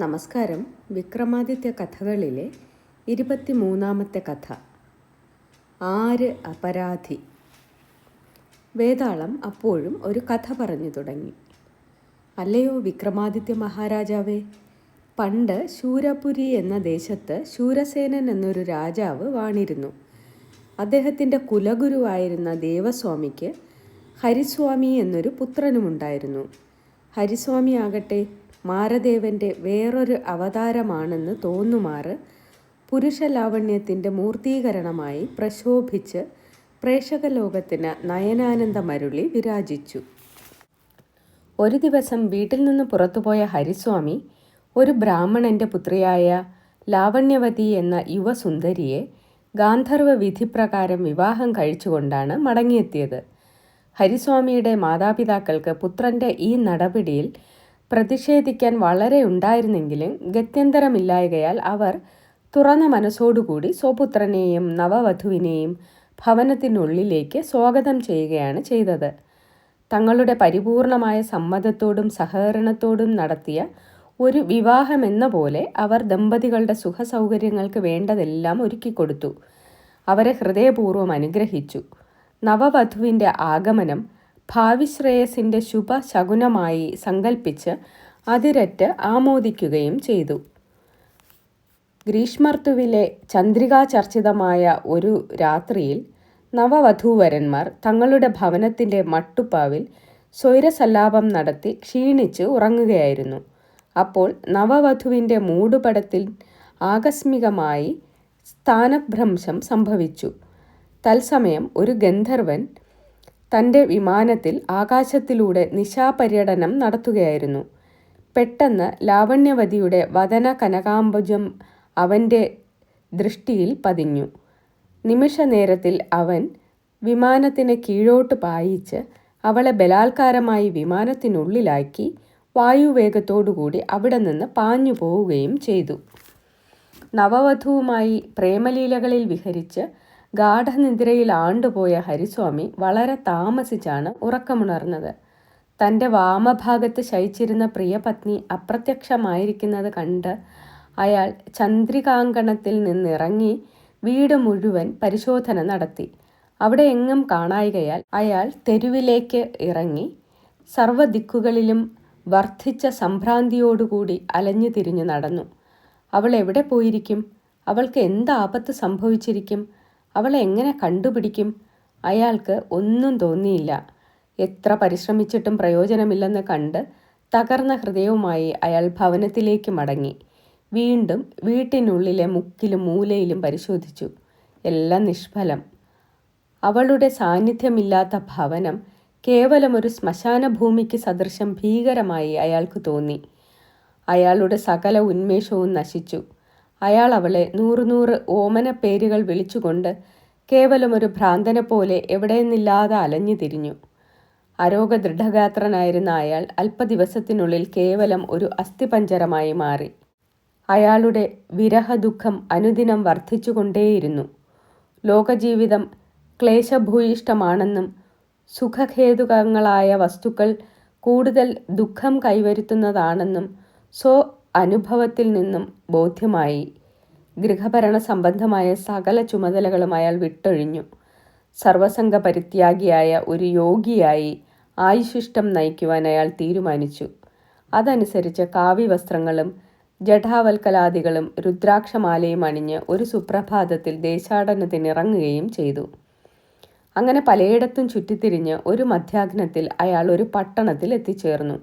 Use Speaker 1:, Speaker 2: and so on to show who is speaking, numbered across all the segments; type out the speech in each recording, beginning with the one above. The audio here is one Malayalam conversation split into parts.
Speaker 1: നമസ്കാരം. വിക്രമാദിത്യ കഥകളിലെ 23-ാമത്തെ കഥ. ആര് അപരാധി. വേതാളം അപ്പോഴും ഒരു കഥ പറഞ്ഞു തുടങ്ങി. അല്ലയോ വിക്രമാദിത്യ മഹാരാജാവേ, പണ്ട് ശൂരപുരി എന്ന ദേശത്ത് ശൂരസേനൻ എന്നൊരു രാജാവ് വാണിരുന്നു. അദ്ദേഹത്തിൻ്റെ കുലഗുരുവായിരുന്ന ദേവസ്വാമിക്ക് ഹരിസ്വാമി എന്നൊരു പുത്രനുമുണ്ടായിരുന്നു. ഹരിസ്വാമി ആകട്ടെ മാരദേവൻ്റെ വേറൊരു അവതാരമാണെന്ന് തോന്നുമാറ് പുരുഷലാവണ്യത്തിൻ്റെ മൂർത്തീകരണമായി പ്രശോഭിച്ച് പ്രേക്ഷകലോകത്തിന് നയനാനന്ദമരുളി വിരാജിച്ചു. ഒരു ദിവസം വീട്ടിൽ നിന്ന് പുറത്തുപോയ ഹരിസ്വാമി ഒരു ബ്രാഹ്മണൻ്റെ പുത്രിയായ ലാവണ്യവതി എന്ന യുവസുന്ദരിയെ ഗാന്ധർവ വിധിപ്രകാരം വിവാഹം കഴിച്ചുകൊണ്ടാണ് മടങ്ങിയെത്തിയത്. ഹരിസ്വാമിയുടെ മാതാപിതാക്കൾക്ക് പുത്രൻ്റെ ഈ നടപടിയിൽ പ്രതിഷേധിക്കാൻ വളരെ ഉണ്ടായിരുന്നെങ്കിലും ഗത്യന്തരമില്ലായകയാൽ അവർ തുറന്ന മനസ്സോടുകൂടി സ്വപുത്രനെയും നവവധുവിനെയും ഭവനത്തിനുള്ളിലേക്ക് സ്വാഗതം ചെയ്യുകയാണ് ചെയ്തത്. തങ്ങളുടെ പരിപൂർണമായ സമ്മതത്തോടും സഹകരണത്തോടും നടത്തിയ ഒരു വിവാഹമെന്ന പോലെ അവർ ദമ്പതികളുടെ സുഖസൗകര്യങ്ങൾക്ക് വേണ്ടതെല്ലാം ഒരുക്കിക്കൊടുത്തു. അവരെ ഹൃദയപൂർവ്വം അനുഗ്രഹിച്ചു. നവവധുവിൻ്റെ ആഗമനം ഭാവിശ്രേയസിൻ്റെ ശുഭശകുനമായി സങ്കൽപ്പിച്ച് അതിരറ്റ് ആമോദിക്കുകയും ചെയ്തു. ഗ്രീഷ്മർത്തുവിലെ ചന്ദ്രികാചർച്ചിതമായ ഒരു രാത്രിയിൽ നവവധൂവരന്മാർ തങ്ങളുടെ ഭവനത്തിൻ്റെ മട്ടുപ്പാവിൽ സ്വൈരസല്ലാപം നടത്തി ക്ഷീണിച്ച് ഉറങ്ങുകയായിരുന്നു. അപ്പോൾ നവവധുവിൻ്റെ മൂടുപടത്തിൽ ആകസ്മികമായി സ്ഥാനഭ്രംശം സംഭവിച്ചു. തത്സമയം ഒരു ഗന്ധർവൻ തൻ്റെ വിമാനത്തിൽ ആകാശത്തിലൂടെ നിശാപര്യടനം നടത്തുകയായിരുന്നു. പെട്ടെന്ന് ലാവണ്യവതിയുടെ വദന കനകാംബുജം അവൻ്റെ ദൃഷ്ടിയിൽ പതിഞ്ഞു. നിമിഷനേരത്തിൽ അവൻ വിമാനത്തിനെ കീഴോട്ട് പായിച്ച് അവളെ ബലാത്കാരമായി വിമാനത്തിനുള്ളിലാക്കി വായുവേഗത്തോടുകൂടി അവിടെ നിന്ന് പാഞ്ഞു പോവുകയും ചെയ്തു. നവവധുവുമായി പ്രേമലീലകളിൽ വിഹരിച്ച് ഗാഠനിദ്രയിൽ ആണ്ടുപോയ ഹരിസ്വാമി വളരെ താമസിച്ചാണ് ഉറക്കമുണർന്നത്. തൻ്റെ വാമഭാഗത്ത് ശയിച്ചിരുന്ന പ്രിയപത്നി അപ്രത്യക്ഷമായിരിക്കുന്നത് കണ്ട് അയാൾ ചന്ദ്രികാങ്കണത്തിൽ നിന്നിറങ്ങി വീട് മുഴുവൻ പരിശോധന നടത്തി. അവിടെ എങ്ങും കാണായികയാൽ അയാൾ തെരുവിലേക്ക് ഇറങ്ങി സർവ്വദിക്കുകളിലും വർദ്ധിച്ച സംഭ്രാന്തിയോടുകൂടി അലഞ്ഞു തിരിഞ്ഞു നടന്നു. അവൾ എവിടെ പോയിരിക്കും? അവൾക്ക് എന്ത് ആപത്ത് സംഭവിച്ചിരിക്കും? അവളെ എങ്ങനെ കണ്ടുപിടിക്കും? അയാൾക്ക് ഒന്നും തോന്നിയില്ല. എത്ര പരിശ്രമിച്ചിട്ടും പ്രയോജനമില്ലെന്ന് കണ്ട് തകർന്ന ഹൃദയവുമായി അയാൾ ഭവനത്തിലേക്ക് മടങ്ങി. വീണ്ടും വീട്ടിനുള്ളിലെ മുക്കിലും മൂലയിലും പരിശോധിച്ചു. എല്ലാം നിഷ്ഫലം. അവളുടെ സാന്നിധ്യമില്ലാത്ത ഭവനം കേവലം ഒരു ശ്മശാന ഭൂമിക്ക് സദൃശം ഭീകരമായി അയാൾക്ക് തോന്നി. അയാളുടെ സകല ഉന്മേഷവും നശിച്ചു. അയാൾ അവളെ 100 ഓമന പേരുകൾ വിളിച്ചുകൊണ്ട് കേവലം ഒരു ഭ്രാന്തനെ പോലെ എവിടെയെന്നില്ലാതെ അലഞ്ഞു തിരിഞ്ഞു. അരോഗദൃഢഗാത്രനായിരുന്ന അയാൾ അല്പദിവസത്തിനുള്ളിൽ കേവലം ഒരു അസ്ഥിപഞ്ജരമായി മാറി. അയാളുടെ വിരഹദുഃഖം അനുദിനം വർദ്ധിച്ചുകൊണ്ടേയിരുന്നു. ലോകജീവിതം ക്ലേശഭൂയിഷ്ടമാണെന്നും സുഖഹേതുകങ്ങളായ വസ്തുക്കൾ കൂടുതൽ ദുഃഖം കൈവരുത്തുന്നതാണെന്നും അനുഭവത്തിൽ നിന്നും ബോധ്യമായി. ഗൃഹഭരണ സംബന്ധമായ സകല ചുമതലകളും അയാൾ വിട്ടൊഴിഞ്ഞു. സർവസംഘ പരിത്യാഗിയായ ഒരു യോഗിയായി ആയുഷിഷ്ടം നയിക്കുവാൻ അയാൾ തീരുമാനിച്ചു. അതനുസരിച്ച് കാവ്യവസ്ത്രങ്ങളും ജഡാവൽക്കലാദികളും രുദ്രാക്ഷമാലയും അണിഞ്ഞ് ഒരു സുപ്രഭാതത്തിൽ ദേശാടനത്തിനിറങ്ങുകയും ചെയ്തു. അങ്ങനെ പലയിടത്തും ചുറ്റിത്തിരിഞ്ഞ് ഒരു മധ്യാഹ്നത്തിൽ അയാൾ ഒരു പട്ടണത്തിൽ എത്തിച്ചേർന്നു.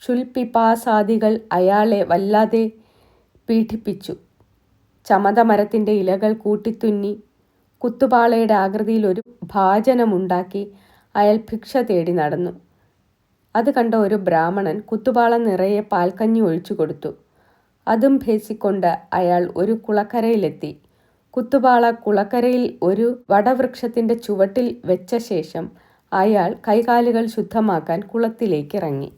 Speaker 1: ക്ഷുൽപിപാസാദികൾ അയാളെ വല്ലാതെ പീഡിപ്പിച്ചു. ചമതമരത്തിൻ്റെ ഇലകൾ കൂട്ടിത്തുന്നി കുത്തുപാളയുടെ ആകൃതിയിൽ ഒരു ഭാജനമുണ്ടാക്കി അയാൾ ഭിക്ഷ തേടി നടന്നു. അത് കണ്ട ഒരു ബ്രാഹ്മണൻ കുത്തുപാള നിറയെ പാൽക്കഞ്ഞി ഒഴിച്ചു കൊടുത്തു. അതും ഭേസിക്കൊണ്ട് അയാൾ ഒരു കുളക്കരയിലെത്തി. കുത്തുപാള കുളക്കരയിൽ ഒരു വടവൃക്ഷത്തിൻ്റെ ചുവട്ടിൽ വെച്ച ശേഷം അയാൾ കൈകാലുകൾ ശുദ്ധമാക്കാൻ കുളത്തിലേക്കിറങ്ങി.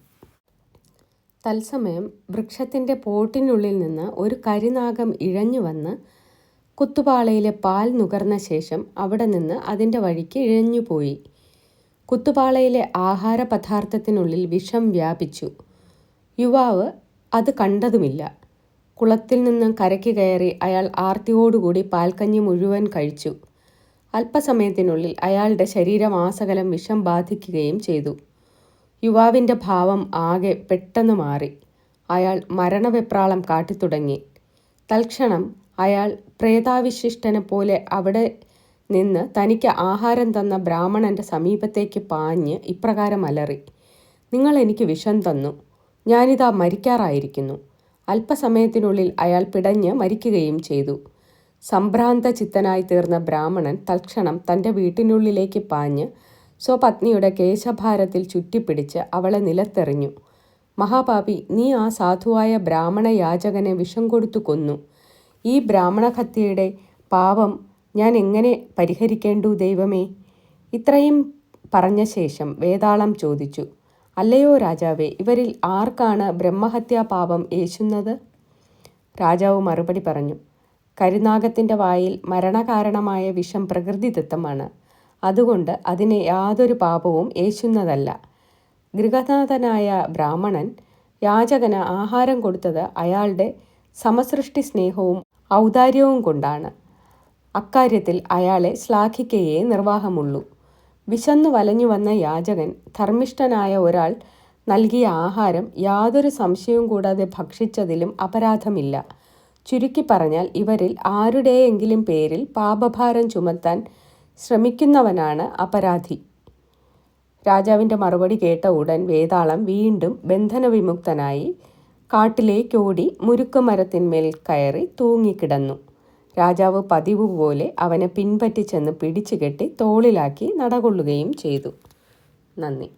Speaker 1: തത്സമയം വൃക്ഷത്തിൻ്റെ പോട്ടിനുള്ളിൽ നിന്ന് ഒരു കരിനാഗം ഇഴഞ്ഞു വന്ന് കുത്തുപാളയിലെ പാൽ നുകർന്ന ശേഷം അവിടെ നിന്ന് അതിൻ്റെ വഴിക്ക് ഇഴഞ്ഞുപോയി. കുത്തുപാളയിലെ ആഹാരപദാർത്ഥത്തിനുള്ളിൽ വിഷം വ്യാപിച്ചു. യുവാവ് അത് കണ്ടതുമില്ല. കുളത്തിൽ നിന്നും കരയ്ക്ക് കയറി അയാൾ ആർത്തിയോടുകൂടി പാൽക്കഞ്ഞി മുഴുവൻ കഴിച്ചു. അല്പസമയത്തിനുള്ളിൽ അയാളുടെ ശരീരമാസകലം വിഷം ബാധിക്കുകയും ചെയ്തു. യുവാവിൻ്റെ ഭാവം ആകെ പെട്ടെന്ന് മാറി. അയാൾ മരണവെപ്രാളം കാട്ടിത്തുടങ്ങി. തൽക്ഷണം അയാൾ പ്രേതാവിശിഷ്ടനെ പോലെ അവിടെ നിന്ന് തനിക്ക് ആഹാരം തന്ന ബ്രാഹ്മണൻ്റെ സമീപത്തേക്ക് പാഞ്ഞ് ഇപ്രകാരം അലറി: നിങ്ങൾ എനിക്ക് വിഷം തന്നു, ഞാനിതാ മരിക്കാറായിരിക്കുന്നു. അല്പസമയത്തിനുള്ളിൽ അയാൾ പിടഞ്ഞ് മരിക്കുകയും ചെയ്തു. സംഭ്രാന്ത ചിത്തനായി തീർന്ന ബ്രാഹ്മണൻ തൽക്ഷണം തൻ്റെ വീട്ടിനുള്ളിലേക്ക് പാഞ്ഞ് സ്വപത്നിയുടെ കേശഭാരത്തിൽ ചുറ്റിപ്പിടിച്ച് അവളെ നിലത്തെറിഞ്ഞു. മഹാപാപി, നീ ആ സാധുവായ ബ്രാഹ്മണ യാചകനെ വിഷം കൊടുത്തു കൊന്നു. ഈ ബ്രാഹ്മണഹത്യയുടെ പാപം ഞാൻ എങ്ങനെ പരിഹരിക്കേണ്ടു ദൈവമേ? ഇത്രയും പറഞ്ഞ ശേഷം വേതാളം ചോദിച്ചു: അല്ലയോ രാജാവേ, ഇവരിൽ ആർക്കാണ് ബ്രഹ്മഹത്യാ പാപം ഏശുന്നത്? രാജാവ് മറുപടി പറഞ്ഞു: കരിനാഗത്തിൻ്റെ വായിൽ മരണകാരണമായ വിഷം പ്രകൃതിദത്തമാണ്. അതുകൊണ്ട് അതിനെ യാതൊരു പാപവും ഏശുന്നതല്ല. ഗൃഹനാഥനായ ബ്രാഹ്മണൻ യാചകന് ആഹാരം കൊടുത്തത് അയാളുടെ സമസൃഷ്ടി സ്നേഹവും ഔദാര്യവും കൊണ്ടാണ്. അക്കാര്യത്തിൽ അയാളെ ശ്ലാഘിക്കയേ നിർവാഹമുള്ളൂ. വിശന്നു വലഞ്ഞു വന്ന യാചകൻ ധർമ്മിഷ്ഠനായ ഒരാൾ നൽകിയ ആഹാരം യാതൊരു സംശയവും കൂടാതെ ഭക്ഷിച്ചതിലും അപരാധമില്ല. ചുരുക്കി പറഞ്ഞാൽ ഇവരിൽ ആരുടെയെങ്കിലും പേരിൽ പാപഭാരം ചുമത്താൻ ശ്രമിക്കുന്നവനാണ് അപരാധി. രാജാവിൻ്റെ മറുപടി കേട്ട ഉടൻ വേതാളം വീണ്ടും ബന്ധനവിമുക്തനായി കാട്ടിലേക്കോടി മുരുക്കുമരത്തിന്മേൽ കയറി തൂങ്ങിക്കിടന്നു. രാജാവ് പതിവ് പോലെ അവനെ പിൻപറ്റി ചെന്ന് പിടിച്ചുകെട്ടി തോളിലാക്കി നടകൊള്ളുകയും ചെയ്തു. നന്ദി.